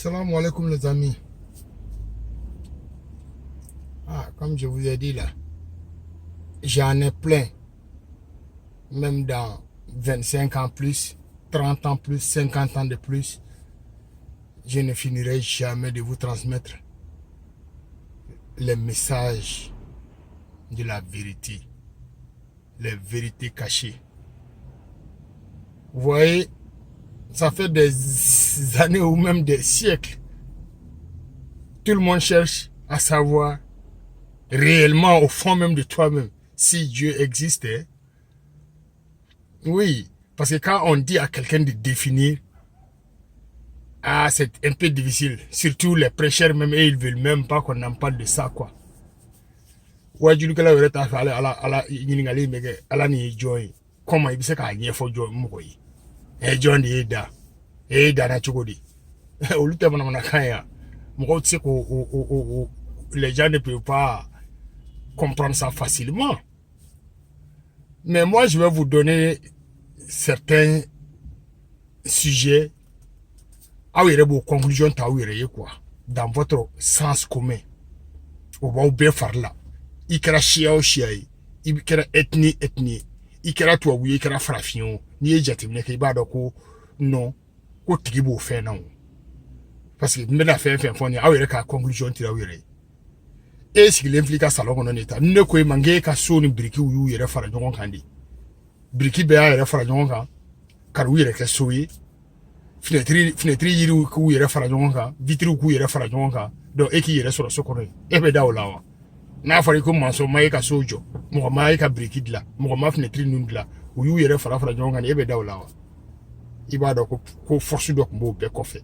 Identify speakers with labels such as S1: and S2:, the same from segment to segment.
S1: Salam alaikum les amis. Comme je vous ai dit là, j'en ai plein. Même dans 25 ans plus, 30 ans plus, 50 ans de plus, je ne finirai jamais de vous transmettre les messages de la vérité, les vérités cachées. Vous voyez, ça fait des années ou même des siècles. Tout le monde cherche à savoir réellement au fond même de toi-même si Dieu existait. Oui, parce que quand on dit à quelqu'un de définir, c'est un peu difficile. Surtout les prêcheurs même, et ils veulent même pas qu'on en parle de ça, quoi. Comment il s'est gagné pour John Moui? Et John de Eda. Et Dana Chugodi. Au lieu de Manakaya, les gens ne peuvent pas comprendre ça facilement. Mais moi, je vais vous donner certains sujets à vos conclusions dans votre sens commun. Au bas bien faire là. Il y a chia ou chia, il y a ethnie, il y a toi, il y a frafion, ni jatimne qui va doko non, ko tigibo fait non. Parce que me la fait foni a were ka conclusion tira were. Et ce qui l'implique à salon on état, ne ko mangé ka so ni briki wu yere fara jongon kandi. Briki be a yere fara jongon kan, kar wu yere ka soyi. Fenêtre yiri ku yere fara jongon kan, vitre ku yere fara jongon kan. Donc e ki yere sur sokoro. E be da olawa. Na fari ko manso mai ka sojo. Mo mai ka briki dla, mo ma fenêtre nundla. Wu yere fara jongon kan e be da olawa. Iba do ko force do ko be ko fait.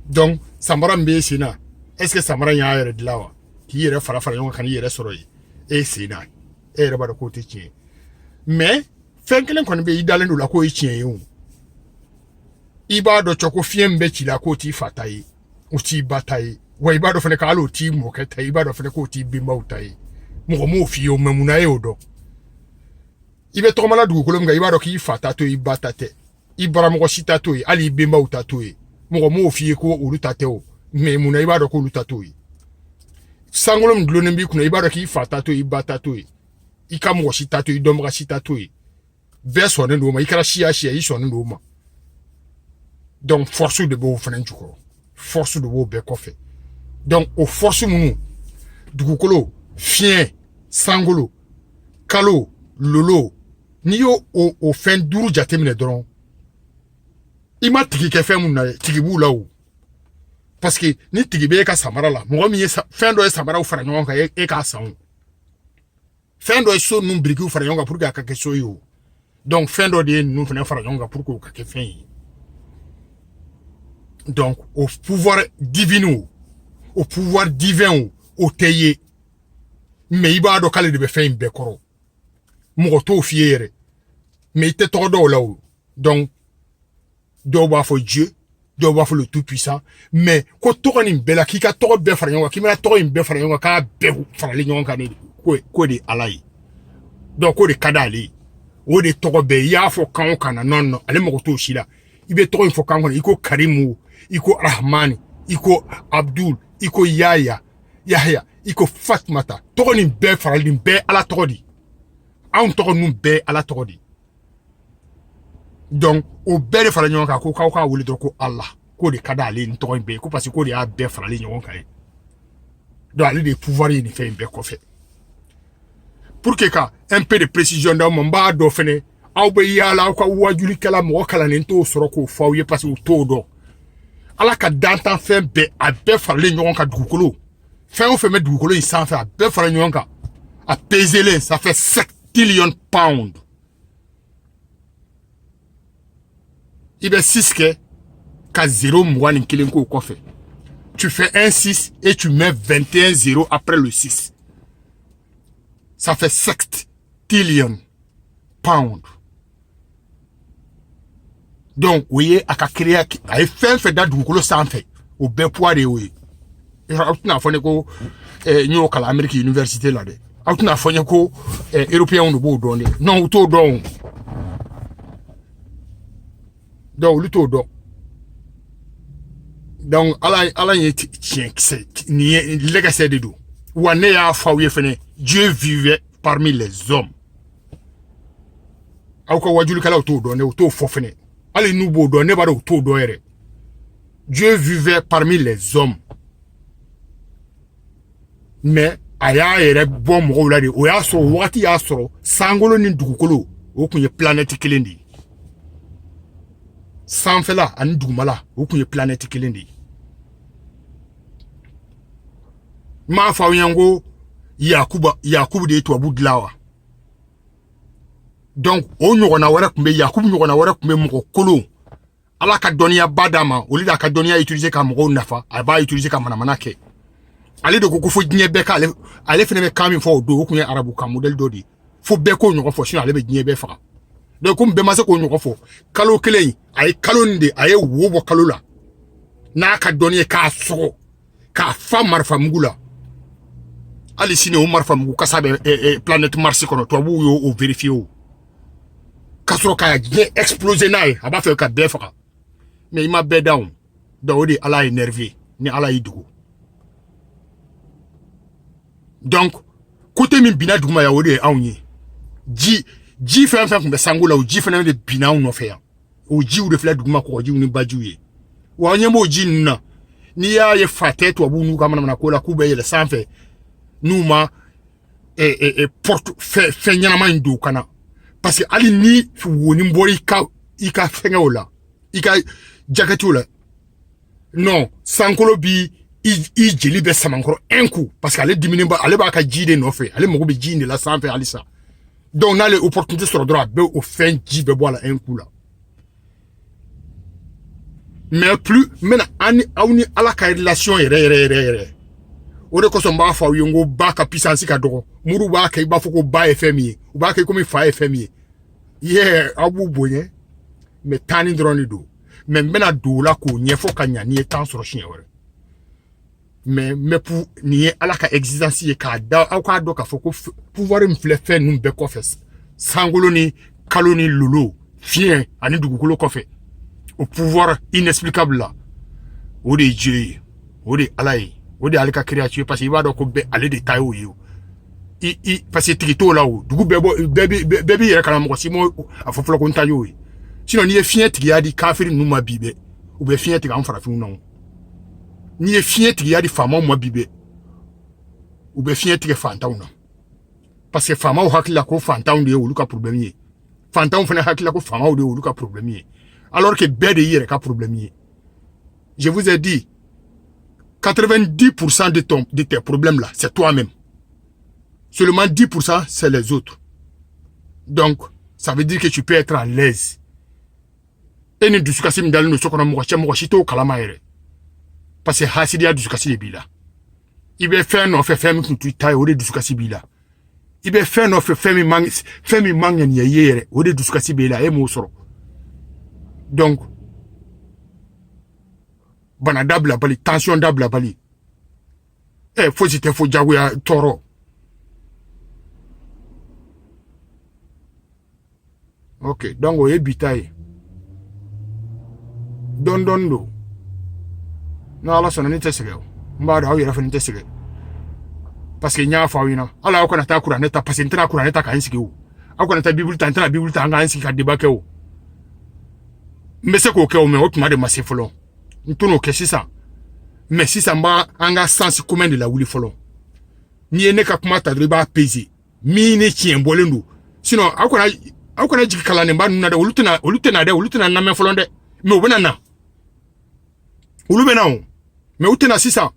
S1: Donc samara mbe sina. Est-ce que samara ya yere dlawa? Qui yere fara jongon kan yere soro yi. E sina. E reba do ko te tien. Mais fenkelen kon be idalen do la ko yi tien yo. Iba do choko fiem be ti la ko ti fatai. O ti batai. Wa iba do fene ka alo ti mo keta iba do fene ko ti bimba utai. Mo fi yo memuna e odo. Ibe to mala du ko lom ga iba do ki fata to ibata te. Ibara mo sita to yi ali bimba utato yi. Mo fi ko urutate o. Memuna iba do ko utato yi. Sangolom dlonem bi kuna iba do ki fata to ibata to yi. Ika mo sita to yi domra sita to yi. Verso ne no ma ikara shia yi so ne no ma. Donc force de beau fenenchuko. Force de beau be kofe. Donc au force munu dugukolo fien sangolo kalo lolo ni yo o fin duru jatemine doron ima tigi ke fem na tigi bu lawo parce que ni tigi be ka samara la mo mi fin do samara u fara nyon ka e ka san fin do so nu brigi u fara nyon ka pour ka ke so yo donc fin do de nu fara nyon ka pour ka ke fin. Donc au pouvoir divin au pouvoir divin au teye mais iba do kale de be fin be koro mo to fiere mais te to do là donc do ba fo Dieu do ba fo le tout puissant mais ko to ni bela ki ka to be fara nyon ki me to be fara nyon ka be fara le nyon ka ni ko de alai donc ko de kadali o de to be ya fo kan kana non ale mo to shila ibe to info kan ko iko Karimu iko Rahmani iko Abdul iko Yahya iko Fatmata to ni be fara ni be ala to di an to nu be ala to di. Donc au bel fara nyon ka ko ka wuli do ko Allah ko de kadali ni to be ko parce que ko de a be fara le nyon ka e do ali de pouvoir ni fait be ko fait pour que ka un peu de précision dans mon ba do fene aw be yala ko wajuli kala mo kala ni to soro ko fawye parce que to do ala ka dantan fait be a be fara le nyon ka dugukolo fin on fait mettre dugukolo il s'en fait a be fara nyon ka a peser les ça fait 7 trillion pounds. Il est 6 que 0 mois ni kilin ko kofe. Tu fais un 6 et tu mets 21 0 après le 6. Ça fait 7 trillion pounds. Donc, vous voyez, à créer, à fait d'ad du sans fait. Au bepoir de oui. Et à tout n'a fait que New York à l'Amérique Université là. À tout n'a fait que Européens nous beau donner. Non, tout don. Donc, le tout don. Donc ala ye tien ni legacy de do wane ya fawe fene Dieu vivait parmi les hommes awko wajulu kala to do ne to fofene ale nu bo do ne ba do to do ere Dieu vivait parmi les hommes mais aya ere bon mo la de o ya so wati ya so sangolo ni dugukolo o kunye planète kelendi sanfela ani dugumala o kunye planète kelendi ma fa yango yakubu de to abudlawa donc o nyogona wara kumbe yakubu nyogona wara kumbe mo kolo ala ka doniya badama o lida ka doniya utiliser ka mo nafa aba utiliser ka mana ke ale de ko fo dnie be ka ale fene be kami fo do ko arabu ka model do di fo be ko nyogo fo sino ale be dnie be fa donc ko be mase ko nyogo fo kalo kelen ay kalo nde ay wo bo kalo la na ka doniya ka so ka fa marfa mugula ali sine o marfa mugu kasabe planète Mars kono to bu yo o vérifier o kasro ka je exploser nae aba fe ka be fa mais il m'a bed down do ala énervé ni ala idugo donc côté min bina duguma ya wode awnye ji fa ko be sangola o ji fa na de bina no fe ya o ji o de fla duguma ko ji ni bajuye wa onye mo ji nna ni ya ye fate to abu nu ka mana ko la ku be yele sanfe numa porte fait nyama ndo kana parce que ali ni woni mbori ika fengola ika jakatula non sankolo bi i jeli be samankoro un coup parce que ale dimine ba ale ba ka jide no fe ale mo be jinde la sanfe alisa donc na les opportunités sur droit be au fin jibe bola un coup là mais plus mena ani awni ala ka relation re o de ko so mba fa yongo ba ka puissance ka dogo muru ba ka iba foko ba fmi u ba ka komi fa fmi ye abu bonye me tani drone do me mena do la ko nye fo ka nya ni tan soro chien wore me pour ni ala ka existence ye ka da akwa do ka foko pouvoir mfle fe nu be ko fes sangolo ni kaloni lolo fien ani dugukolo ko fe au pouvoir inexplicable là o de Dieu o de alaye o de alika créature parce qu'il va donc be aller de tayo yo i parce que trito là o dugu bebe yere kana mo simo afoflo ko ntayo yi sinon ni e fien tigi adi kafiri nu ma bibe ou be fien tigi am farafi non ni e fien tigi adi fama mo bibe ou be fien tigi fantaw na parce que fama o hakila ko fantaw de o luka problème yi fantaw fana hakila ko fama o de o luka problème yi alors que be de yere ka problème yi je vous ai dit 90% de tes problèmes là, c'est toi-même. Seulement 10% c'est les autres. Donc, ça veut dire que tu peux être à l'aise. Et ne discussion m'dal no sokona mo chito kalama ere. Parce que hasidia discussion bila. Ibe fait no fait femme qui tu taille au de discussion bila. Ibe fait no fait femme mang ni yere au de discussion bila e mo soro. Donc bana dabla bali tension dabla bali faut c'était faut jawe toro ok donc o ebitaye don do na ala sona ni tesege mba da yera fa ni tesege parce que nya fa wina ala ko na ta kura neta parce que ntra kura neta ka insiki o akona ta bible ta nga insiki ka debake o mbese ko ke o me o tuma de masifolo ntono ke sisa mais si ça m'a anga sens commun de la wuli folo ni ene ka kuma ta driba pezi mi ne chien bolendo sinon akona jiki kala ne ba nuna da olutena na me folo nde me obena na olubena o me utena sisa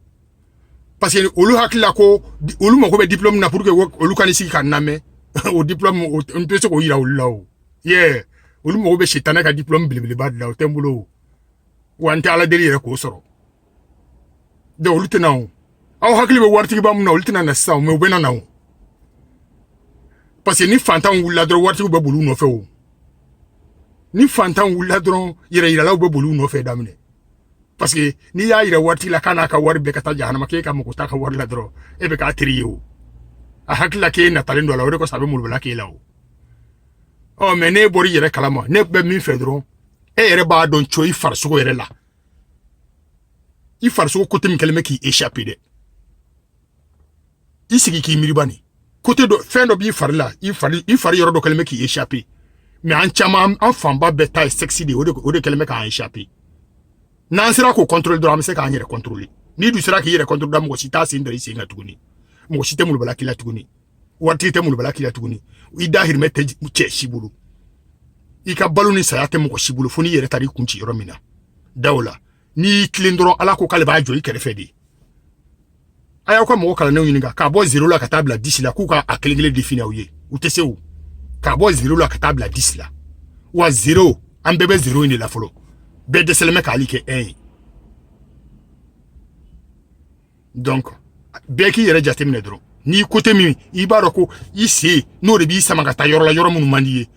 S1: parce que olu hakila ko olu mo ko be diplôme na pour que olu kanisi ka na me o diplôme on peut se ko ira olu lawo yeah olu mo ko be chetana ka diplôme blibli ba la o tembulo wante ala deli re ko soro de olutena o aw hakili be warti ba mu na olutena na sa me obena na o parce que ni fantan wula dro warti be bolu no fe o ni fantan wula dro yere la be bolu no fe damne parce que ni ya ire warti la kana ka war be kata jahannama ke ka mo ko ta ka war la dro e be ka triyo a hakila ke na talendo la o ko sabe mulbala ke la o me ne bori yere kalama ne be min fe dro e yere ba don choi farsugo yere la il faut ce côté mi qui échappé de ici qui miribani côté de fin de bi far là il fallait yoro do kelme qui échappé mais en chama en famba beta sexy de o de kelme ka échappé nan sera ko contrôle do am se ka nyere contrôler ni du sera ki yere contrôle da mo sita sin dari singa tuguni mo sita mu bala kila tuguni wati te mu bala kila tuguni i dahir mete che shibulu i ka baluni sayate mo shibulu funi yere tari kunci yoro mina dawla ni klindro ala ko kale ba jo i kere fedi aya ko mo kala ne yininga ka bo 0 la ka table 10 la ku ka akelengele defini awye utese u ka bo 0 la ka table 10 la wa 0 am bebe 0 ni la folo be de seleme ka ali ke 1 donc be ki yere jate mine dro ni côté mi i ba ko ici no de bi sama ka ta yoro la yoro mun mandiye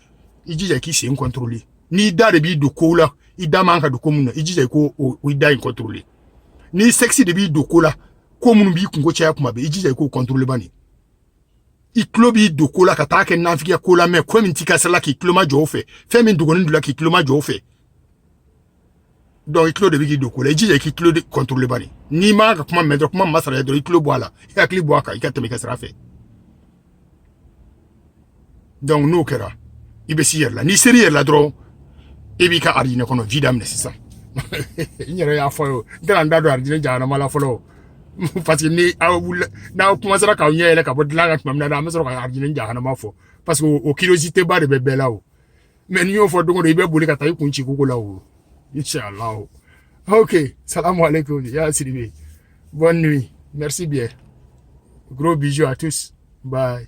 S1: i jija ki se contrôler ni da de bi do ko la i da man ka do ko mun i jija ko o i da in contrôler ni sexy de bi do ko la ko mun bi kungo cha kuma be ijija ko contrôler bani i klobi do ko la kata ke navigate ko la me ko min tika sala ki kloma jo fe fe min dugonin dula ki kloma jo fe donc i klo de bi do ko la ijija ki klo de contrôler bani ni ma ka kuma me do kuma masara do i klo boala ya kli boaka i ka teme ka sara fe donc no kera ibe siyer la ni sérieux la dro e bi ka arine kono vidam ne sisa nyere ya fo granda do arine jana mala folo parce que ni na commencer à kawnya ele ka bodla ga tumam na amso ka arjine njahana mafo parce que o curiosité ba de bebela o mais ni o fo dongo de be boli ka tayi kunchi kukula o inshallah. OK, salam alaikum ya Sidibé, bonne nuit, merci bien, gros bisous à tous, bye.